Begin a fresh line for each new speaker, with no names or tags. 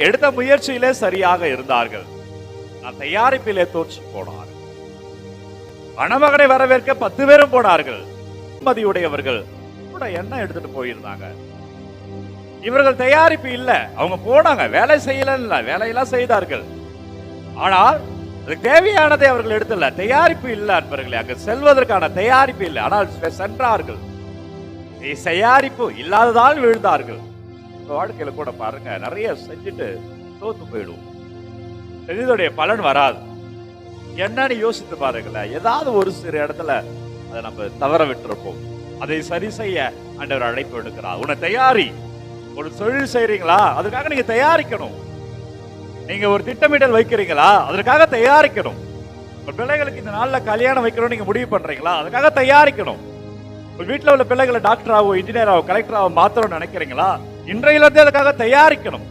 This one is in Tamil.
எடுத்த முயற்சியிலே சரியாக இருந்தார்கள். நான் தயாரிப்பிலே தோற்று போனார். மணமகனை வரவேற்க 10 பேரும் போனார்கள். மதியுடையவர்கள் கூட எண்ணெய் எடுத்துட்டு போயிருந்தாங்க. இவர்கள் தயாரிப்பு இல்ல. அவங்க போனாங்க, வேலை செய்யல, வேலையெல்லாம் செய்தார்கள். ஆனால் அதுக்கு தேவையானதை அவர்கள் எடுத்துல. தயாரிப்பு இல்ல அன்பர்களே, அங்கு செல்வதற்கான தயாரிப்பு இல்லை. ஆனால் சென்றார்கள். தயாரிப்பு இல்லாததால் வீழ்ந்தார்கள். வாழ்க்கையில கூட பாருங்க, நிறைய செஞ்சுட்டு தோத்து போயிடுவோம். இதனுடைய பலன் வராது. என்னன்னு யோசித்து பாருங்களேன். ஏதாவது ஒரு சிறு இடத்துல அதை நம்ம தவற விட்டுருப்போம். அதை சரி செய்ய ஆண்டவர் அழைப்பு எடுக்கிறார். உன்னை தயாரி. ஒரு தொழில் செய்றீங்களா, அதுக்காக நீங்க தயாரிக்கணும். நீங்க ஒரு திட்டமிடல் வைக்கிறீங்களா, அதற்காக தயாரிக்கணும். ஒரு பிள்ளைகளுக்கு இந்த நாள்ல கல்யாணம் வைக்கணும் நீங்க முடிவு பண்றீங்களா, அதுக்காக தயாரிக்கணும். ஒரு வீட்டுல உள்ள பிள்ளைகளை டாக்டராவோ இன்ஜினியராவோ கலெக்டராவோ மாத்தணும்னு நினைக்கிறீங்களா, இன்றையிலிருந்தே அதுக்காக தயாரிக்கணும்.